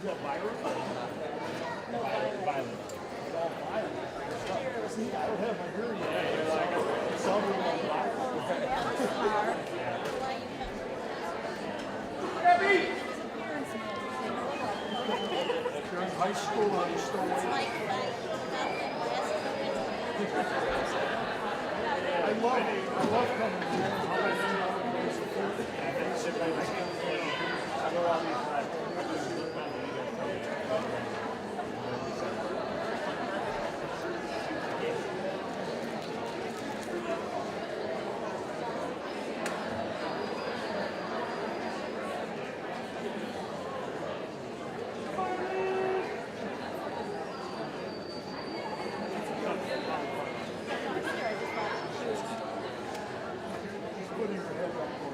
got Byron? No, Violet. Oh, Byron. See, I don't have my hearing yet. It sounded like Byron. That was hard. If you're in high school, are you still waiting? I love coming here. I go all these times. Putting your head up on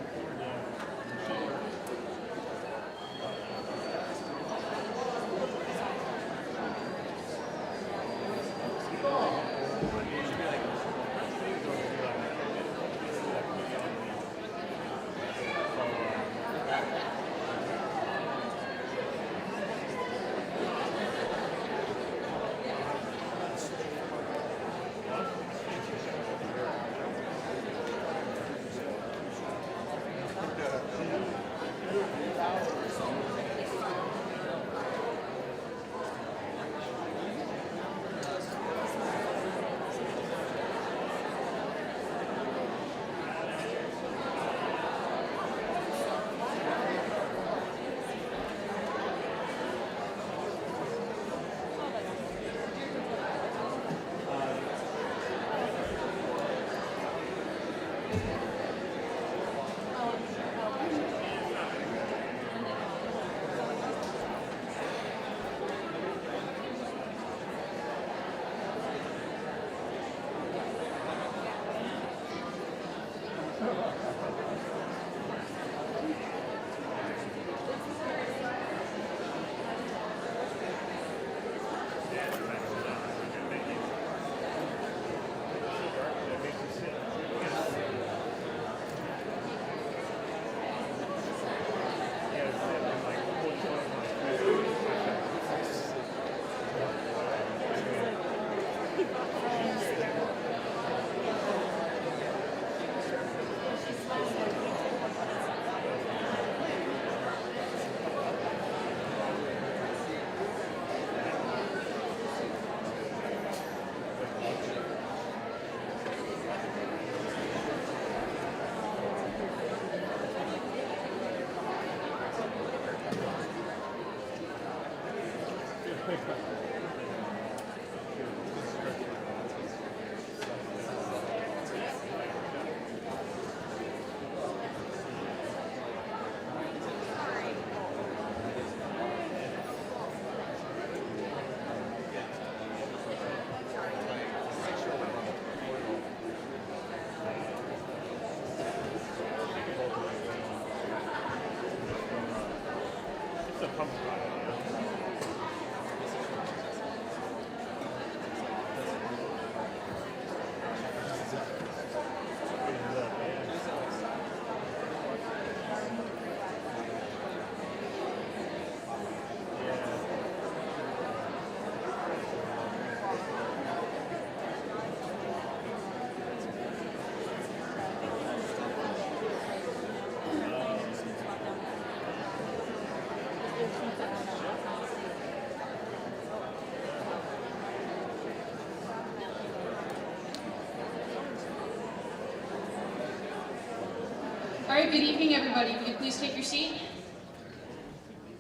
All right, good evening, everybody. If you could please take your seat.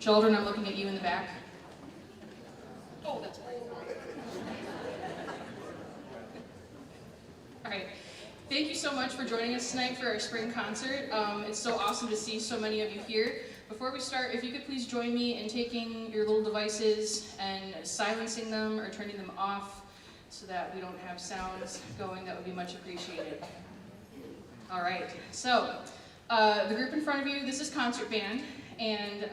Children, I'm looking at you in the back. Oh, that's great. All right. Thank you so much for joining us tonight for our spring concert. It's so awesome to see so many of you here. Before we start, if you could please join me in taking your little devices and silencing them or turning them off so that we don't have sounds going, that would be much appreciated. All right, so the group in front of you, this is Concert Band, and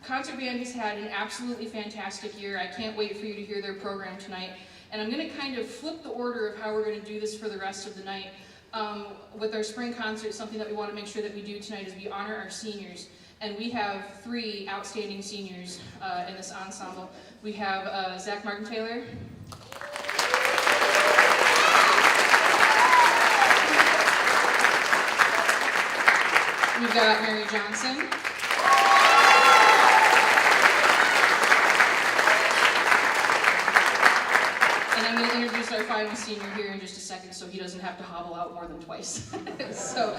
Concert Band has had an absolutely fantastic year. I can't wait for you to hear their program tonight. And I'm going to kind of flip the order of how we're going to do this for the rest of the night. With our spring concert, something that we want to make sure that we do tonight is we honor our seniors. And we have 3 outstanding seniors in this ensemble. We have Zach Martin-Taylor. We've got Mary Johnson. And I'm going to introduce our final senior here in just a second so he doesn't have to hobble out more than twice. So,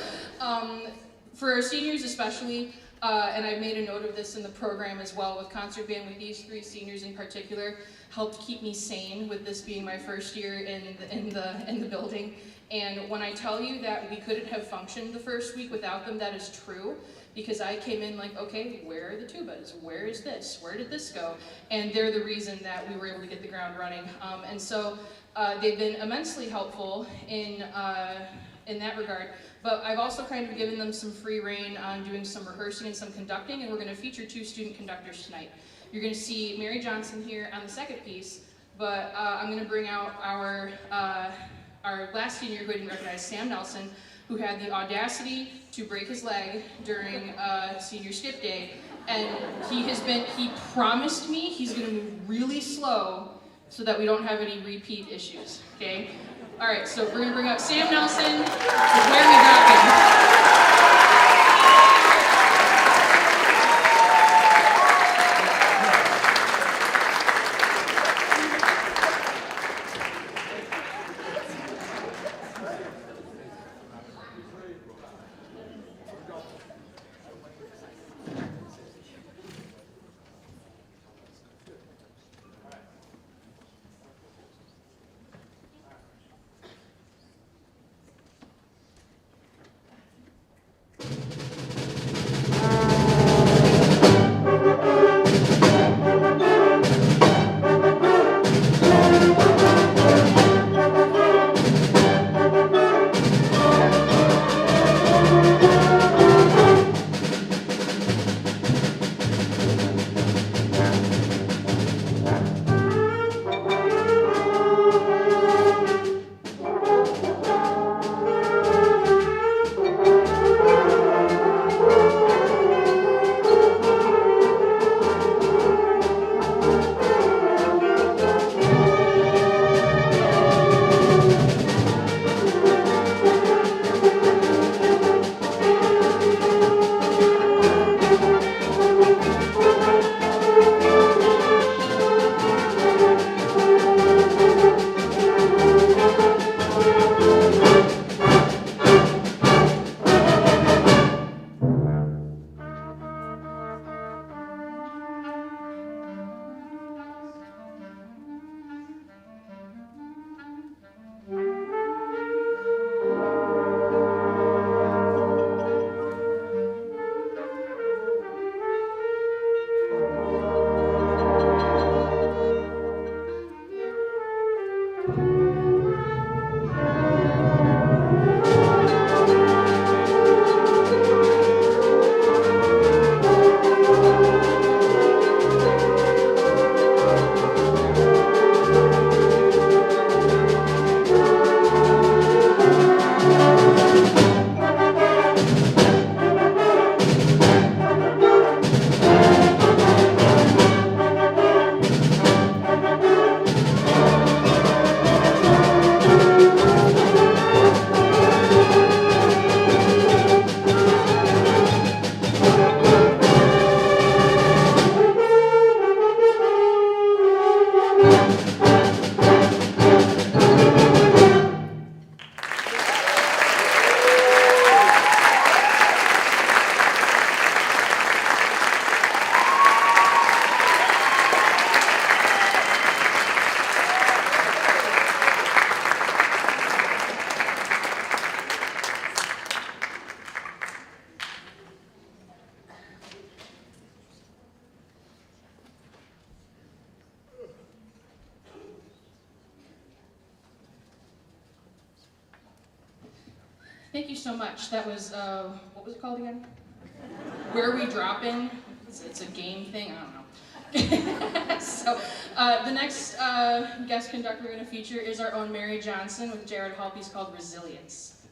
for our seniors especially, and I made a note of this in the program as well with concert band, with these 3 seniors in particular, helped keep me sane with this being my first year in the building. And when I tell you that we couldn't have functioned the first week without them, that is true. Because I came in like, okay, where are the tubas? Where is this? Where did this go? And they're the reason that we were able to get the ground running. And so they've been immensely helpful in that regard. But I've also kind of given them some free rein on doing some rehearsing and some conducting, and we're going to feature 2 student conductors tonight. You're going to see Mary Johnson here on the second piece, but I'm going to bring out our last senior who I didn't recognize, Sam Nelson, who had the audacity to break his leg during senior skip day. And he promised me he's going to move really slow so that we don't have any repeat issues, okay? All right, so we're going to bring up Sam Nelson with Where We Dropping. Thank you so much. That was, what was it called again? Where Are We Dropping? It's a game thing, I don't know. So, the next guest conductor we're going to feature is our own Mary Johnson with Jared Hall, piece called Resilience.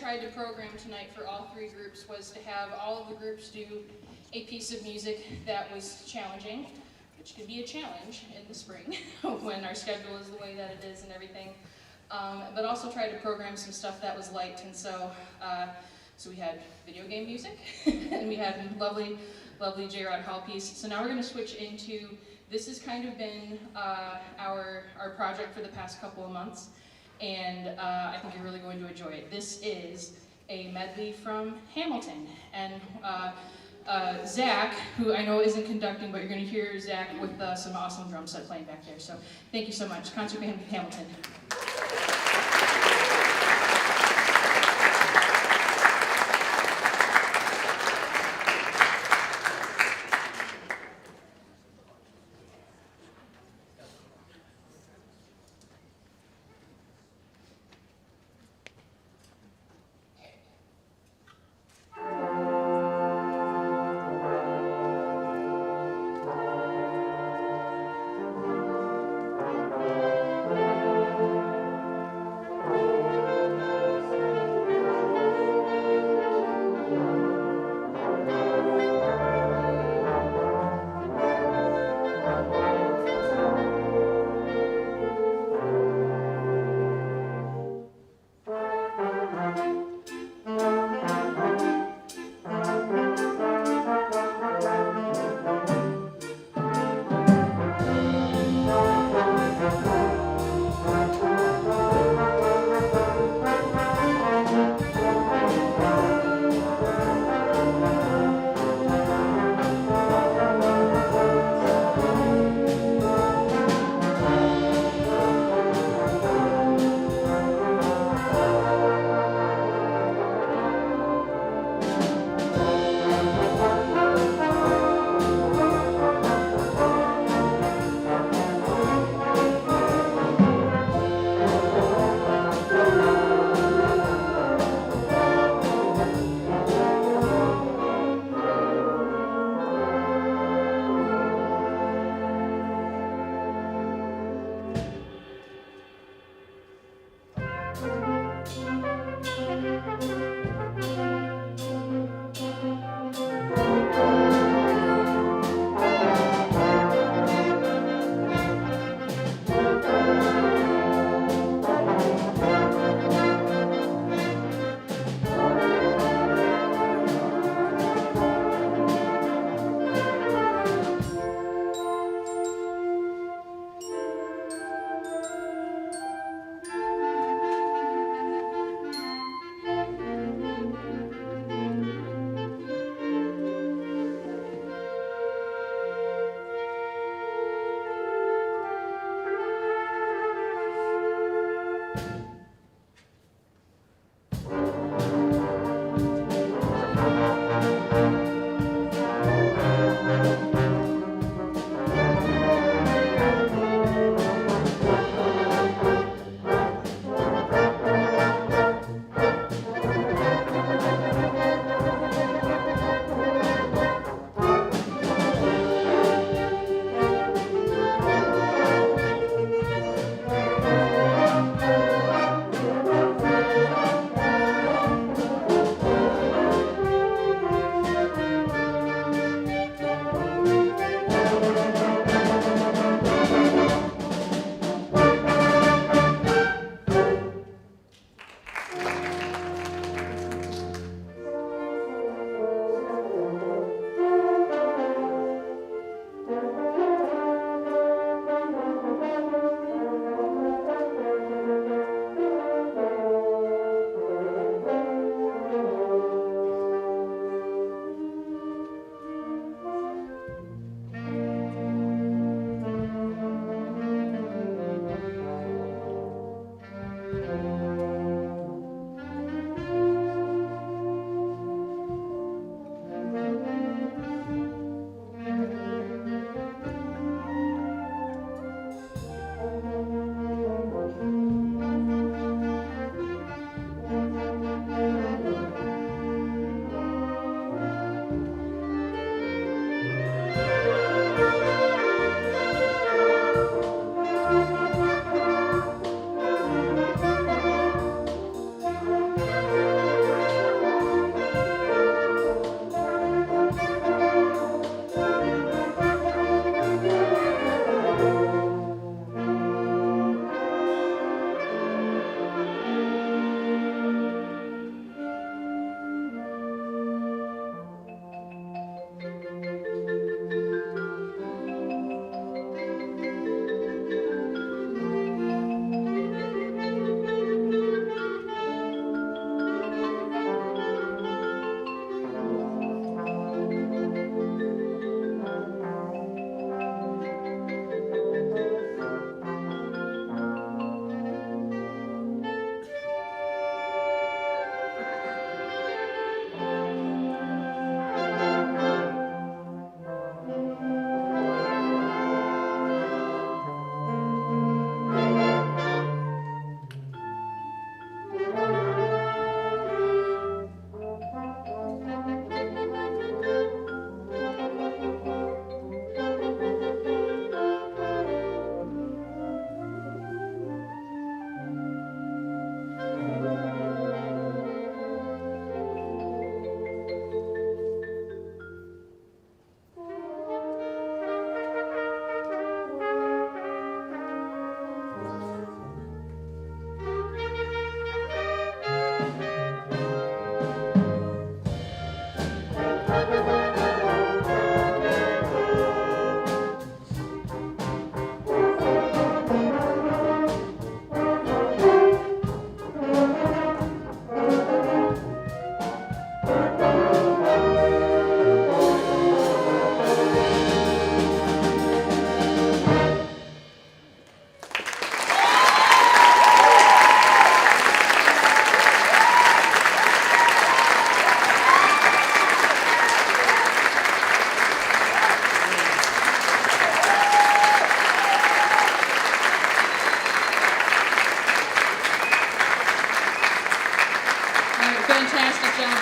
tried to program tonight for all three groups was to have all of the groups do a piece of music that was challenging, which could be a challenge in the spring when our schedule is the way that it is and everything. But also try to program some stuff that was light, and so we had video game music, and we had lovely J-Rod Hall piece. So now we're going to switch into, this has kind of been our project for the past couple of months, and I think you're really going to enjoy it. This is a medley from Hamilton, and Zach, who I know isn't conducting, but you're going to hear Zach with some awesome drum set playing back there. So thank you so much. Concert Band Hamilton.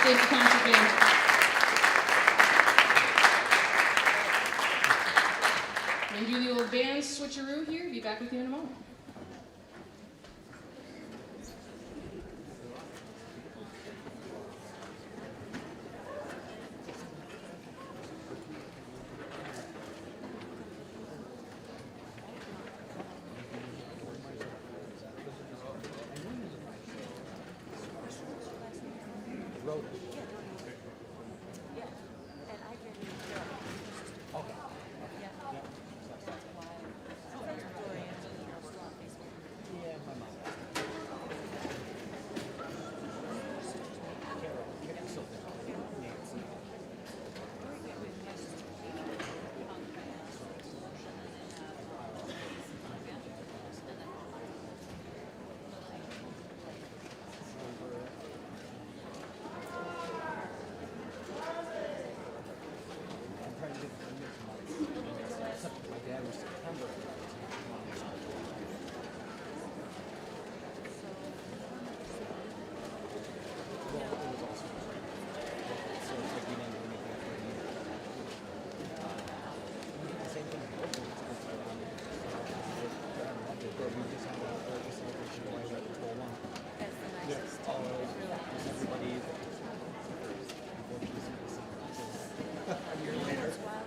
Thank you, concert band. We're gonna do the old band switcheroo here. Be back with you in a moment.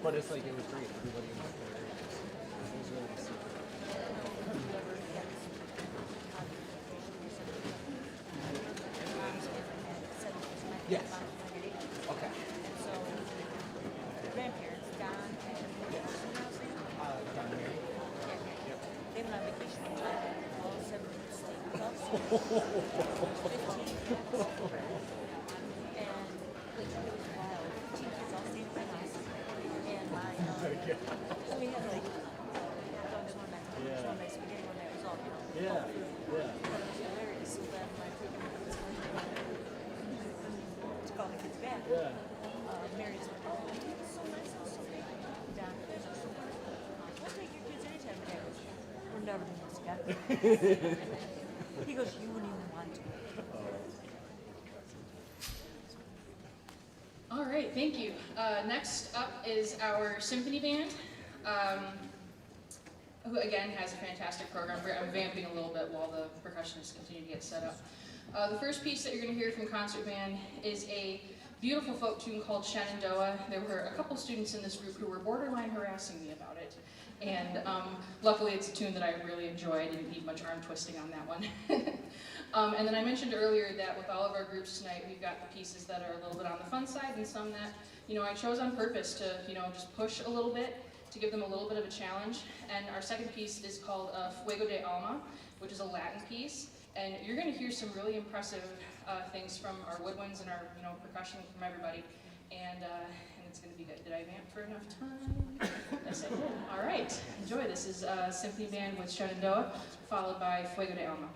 But it's like, it was great. Everybody was there. It was really good. Yes. Okay. So, grandparents, Don and Down here. they went on vacation in Thailand. All 7 stayed with us. 15 kids. And like, it was wild. 15 kids all stayed with us. And my, so we had like, dogs one night, one night, spaghetti one night. It was all, you know. Yeah. But it was hilarious. So then my freaking to call the kids back. Yeah. Mary's like, oh, it's so nice and so big. Don, there's so much. We'll take your kids anytime. Dad goes, we're never doing this again. He goes, you wouldn't even want to. All right, thank you. Next up is our symphony band, who again has a fantastic program. I'm vamping a little bit while the percussionists continue to get set up. The first piece that you're going to hear from concert band is a beautiful folk tune called Shenandoah. There were a couple students in this group who were borderline harassing me about it. And luckily it's a tune that I really enjoy. I didn't need much arm twisting on that one. And then I mentioned earlier that with all of our groups tonight, we've got the pieces that are a little bit on the fun side and some that, I chose on purpose to, just push a little bit, to give them a little bit of a challenge. And our second piece is called Fuego de Alma, which is a Latin piece. And you're going to hear some really impressive things from our woodwinds and our, percussion from everybody. And it's going to be good. Did I vamp for enough time? Yes, I did. All right. Enjoy. This is Symphony Band with Shenandoah, followed by Fuego de Alma.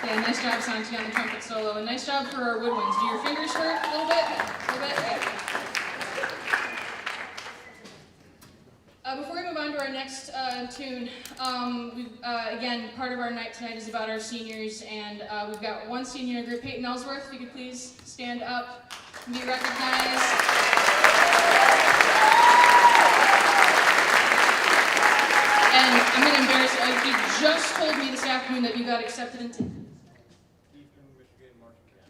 Yeah, nice job, Santi, on the trumpet solo, and nice job for our woodwinds. Do your fingers hurt a little bit? A little bit? Yeah. Before we move on to our next tune, again, part of our night tonight is about our seniors, and we've got one senior in the group, Peyton Ellsworth. If you could please stand up and be recognized. And I'm going to embarrass you. He just told me this afternoon that you got accepted into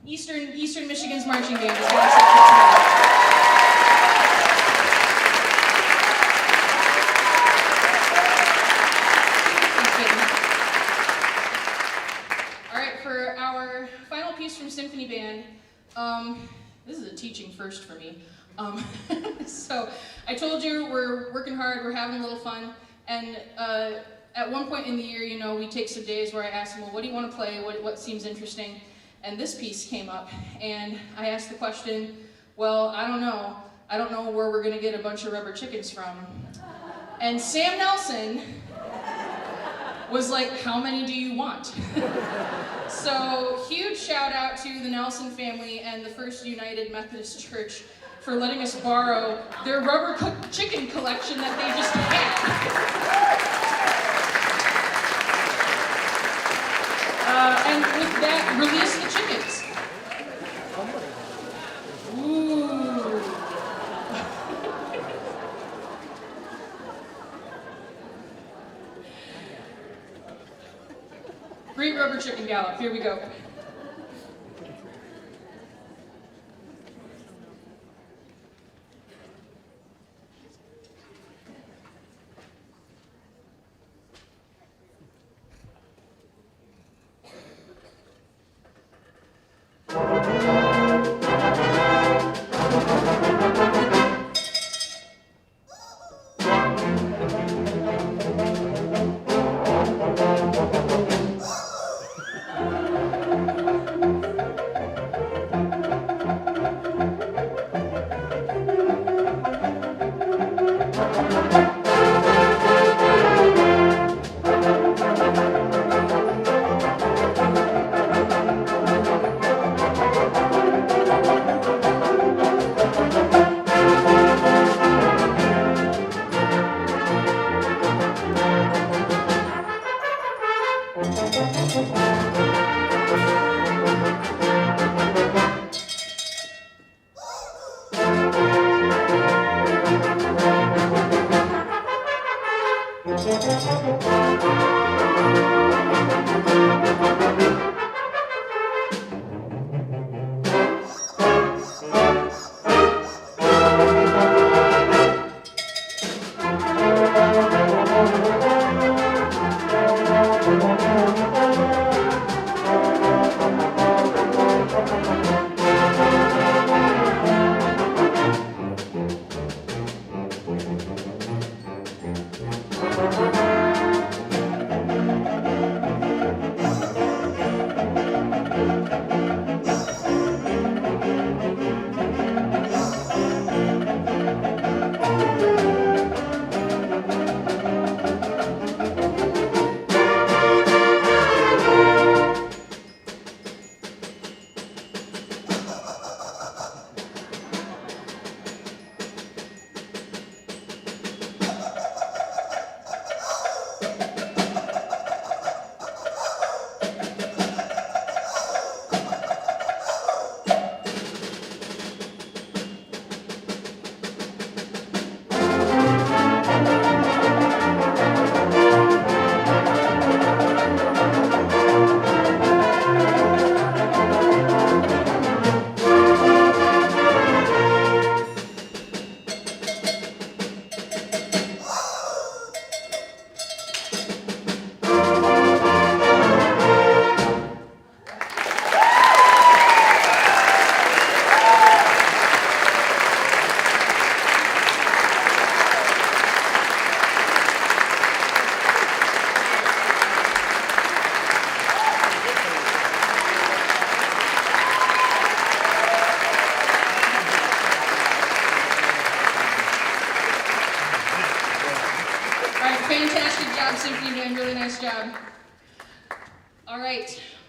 Eastern Michigan's marching band. Is got accepted today. From Symphony Band. This is a teaching first for me. So I told you we're working hard, we're having a little fun, and at one point in the year, you know, we take some days where I ask them, well, what do you want to play? What seems interesting? And this piece came up, and I asked the question, well, I don't know where we're going to get a bunch of rubber chickens from. And Sam Nelson was like, how many do you want? So, huge shout out to the Nelson family and the First United Methodist Church for letting us borrow their rubber chicken collection that they just had. And with that, release the chickens. Ooh. Great rubber chicken gallop. Here we go.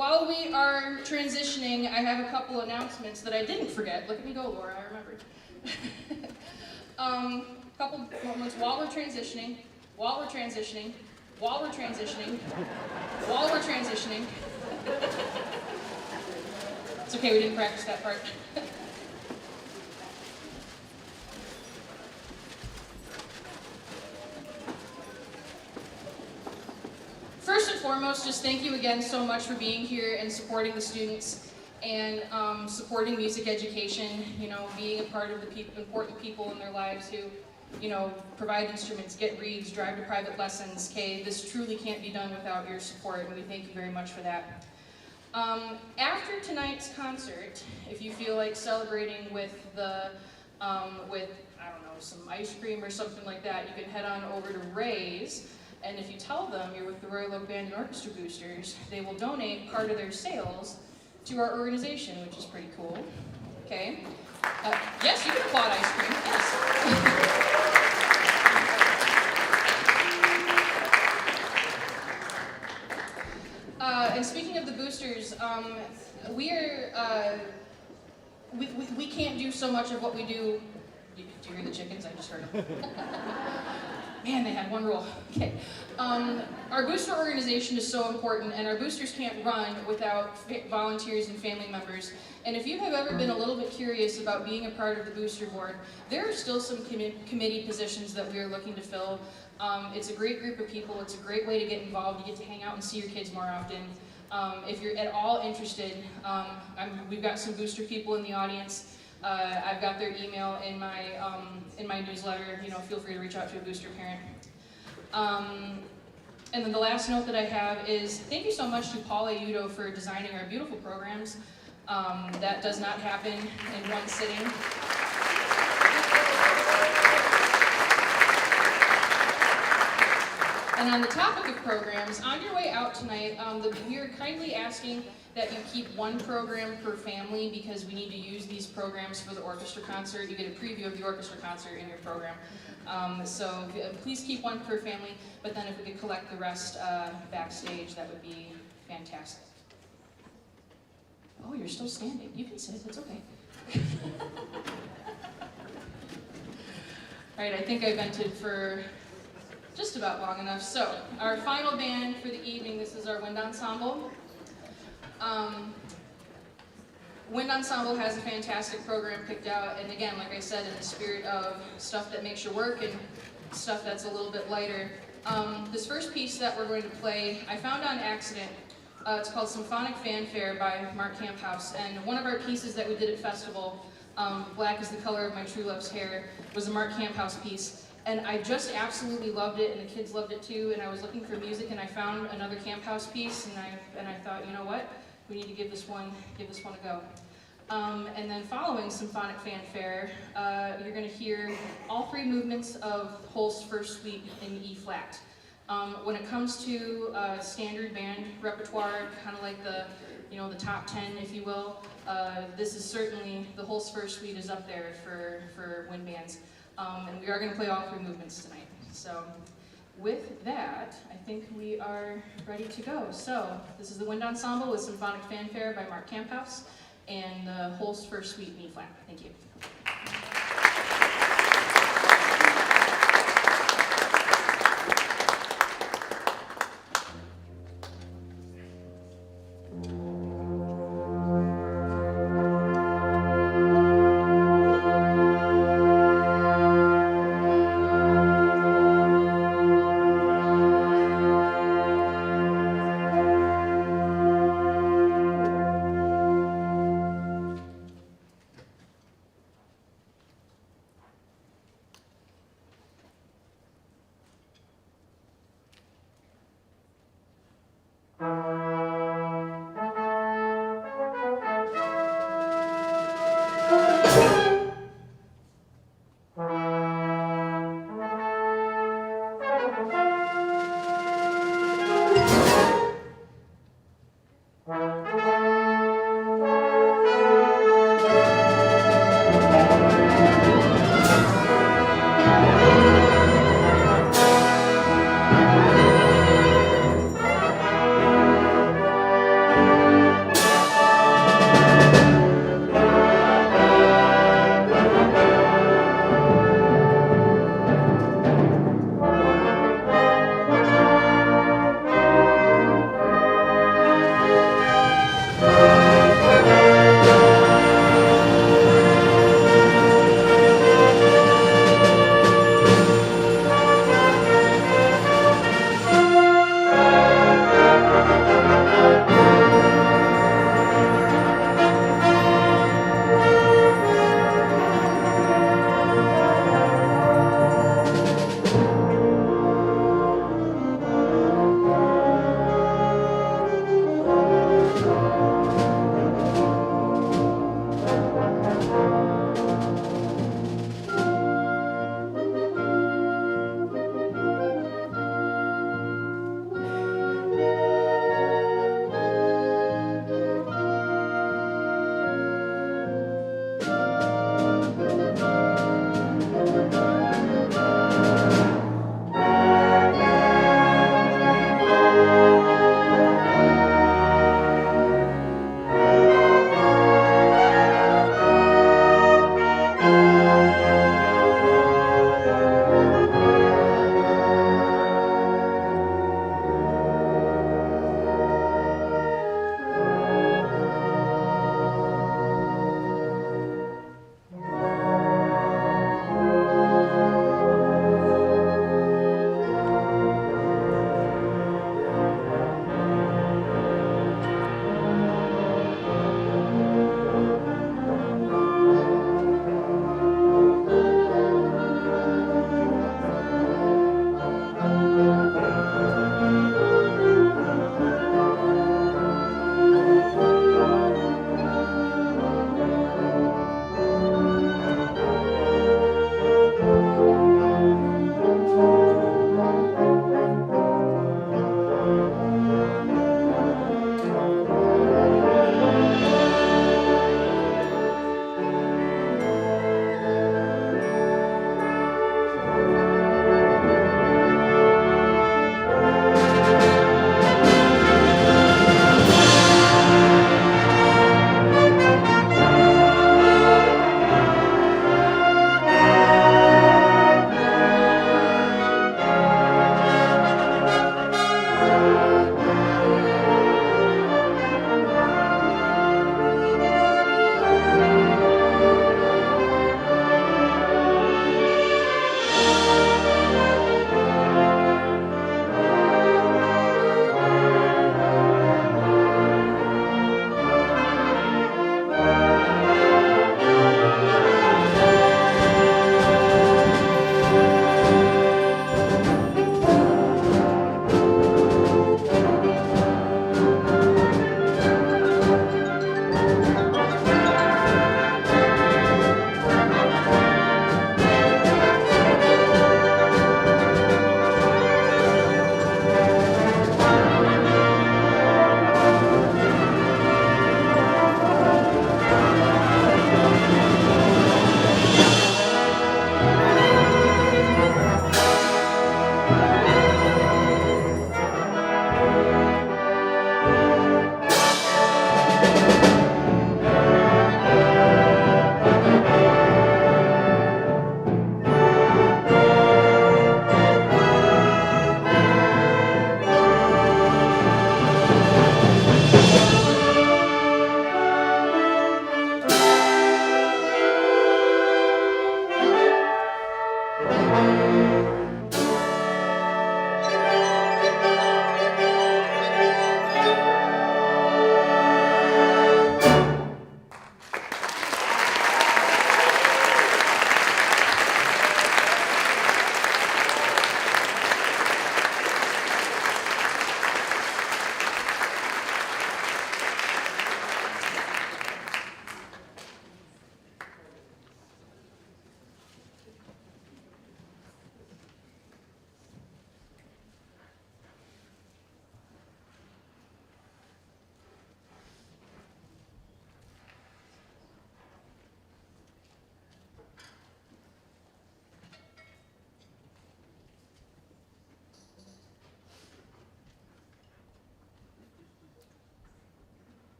while we are transitioning, I have a couple announcements that I didn't forget. Look at me go, Laura, I remembered. Couple moments while we're transitioning, while we're transitioning, while we're transitioning, while we're transitioning. It's okay, we didn't practice that part. First and foremost, just thank you again so much for being here and supporting the students and supporting music education, you know, being a part of the important people in their lives who, you know, provide instruments, get reads, drive to private lessons. Okay, this truly can't be done without your support, and we thank you very much for that. After tonight's concert, if you feel like celebrating with the, with, I don't know, some ice cream or something like that, you can head on over to ROHS, and if you tell them you're with the Royal Oak Band and Orchestra Boosters, they will donate part of their sales to our organization, which is pretty cool. Okay? Yes, you can applaud ice cream, yes. And speaking of the boosters, we can't do so much of what we do. Do you hear the chickens? I just heard them. Man, they had one rule. Okay. Our booster organization is so important, and our boosters can't run without volunteers and family members. And if you have ever been a little bit curious about being a part of the booster board, there are still some committee positions that we are looking to fill. It's a great group of people. It's a great way to get involved. You get to hang out and see your kids more often. If you're at all interested, we've got some booster people in the audience. I've got their email in my newsletter. You know, feel free to reach out to a booster parent. And then the last note that I have is thank you so much to Paula Udo for designing our beautiful programs. That does not happen in one sitting. And on the topic of programs, on your way out tonight, we are kindly asking that you keep one program per family because we need to use these programs for the orchestra concert. You get a preview of the orchestra concert in your program. So please keep one per family, but then if we could collect the rest backstage, that would be fantastic. Oh, you're still standing. You can sit, it's okay. All right, I think I vented for just about long enough. So, our final band for the evening, this is our wind ensemble. Wind ensemble has a fantastic program picked out, and again, like I said, in the spirit of stuff that makes you work and stuff that's a little bit lighter. This first piece that we're going to play, I found on accident. It's called Symphonic Fanfare by Mark Camphouse, and one of our pieces that we did at festival, Black is the Color of My True Love's Hair, was a Mark Camphouse piece. And I just absolutely loved it, and the kids loved it too, and I was looking for music, and I found another Camphouse piece, and I thought, you know what, we need to give this one a go. And then following Symphonic Fanfare, you're going to hear all three movements of Holst's First Suite in E flat. When it comes to standard band repertoire, kind of like the top 10, if you will, this is certainly, the Holst's First Suite is up there for wind bands. And we are going to play all three movements tonight. So with that, I think we are ready to go. So this is the Wind Ensemble with Symphonic Fanfare by Mark Camphouse and the Holst's First Suite in E flat. Thank you.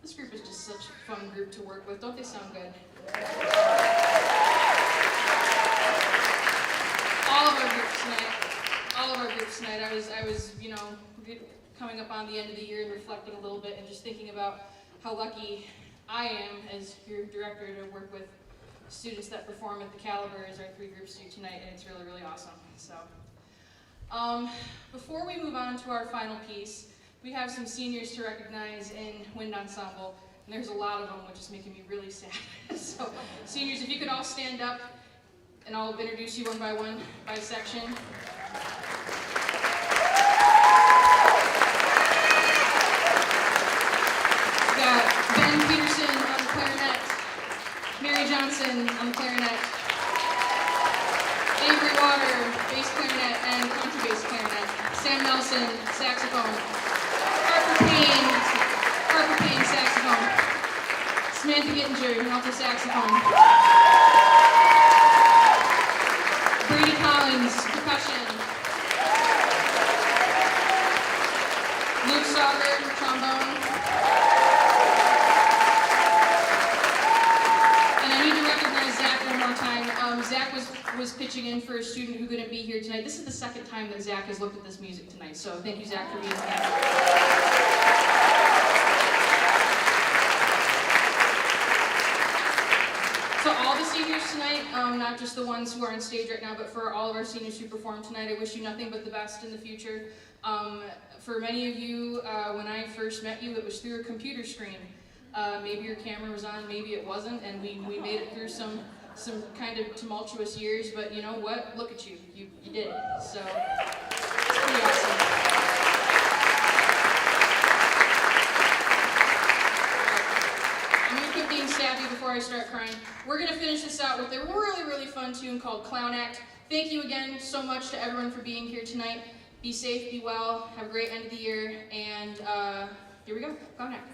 This group is just such a fun group to work with. Don't they sound good? All of our groups tonight, I was, coming up on the end of the year and reflecting a little bit and just thinking about how lucky I am as your director to work with students that perform at the caliber as our three groups do tonight, and it's really, really awesome. So, before we move on to our final piece, we have some seniors to recognize in Wind Ensemble, and there's a lot of them, which is making me really sad. So, seniors, if you could all stand up, and I'll introduce you one, by section. We've got Ben Peterson on the clarinet, Mary Johnson on the clarinet, Avery Water, bass clarinet and contrabass clarinet, Sam Nelson, saxophone, Harper Payne, saxophone, Samantha Gittinger, alto saxophone, Brady Collins, percussion, Luke Sauger, trombone, and I need to recognize Zach one more time. Zach was pitching in for a student who couldn't be here tonight. This is the second time that Zach has looked at this music tonight, so thank you, Zach, for being here. So all the seniors tonight, not just the ones who are on stage right now, but for all of our seniors who perform tonight, I wish you nothing but the best in the future. For many of you, when I first met you, it was through a computer screen. Maybe your camera was on, maybe it wasn't, and we made it through some kind of tumultuous years, but you know what? Look at you. You did it. So, it's pretty awesome. I'm going to quit being sappy before I start crying. We're going to finish this out with a really, really fun tune called Clown Act. Thank you again so much to everyone for being here tonight. Be safe, be well, have a great end of the year, and here we go, Clown Act.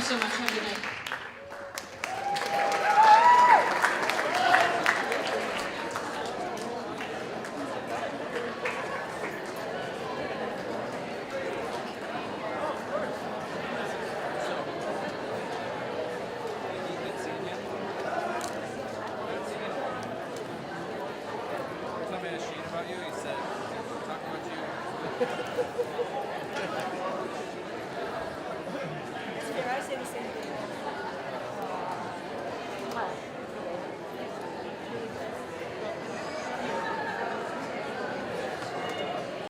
so much. Have a good night. About you, he said, talking about you.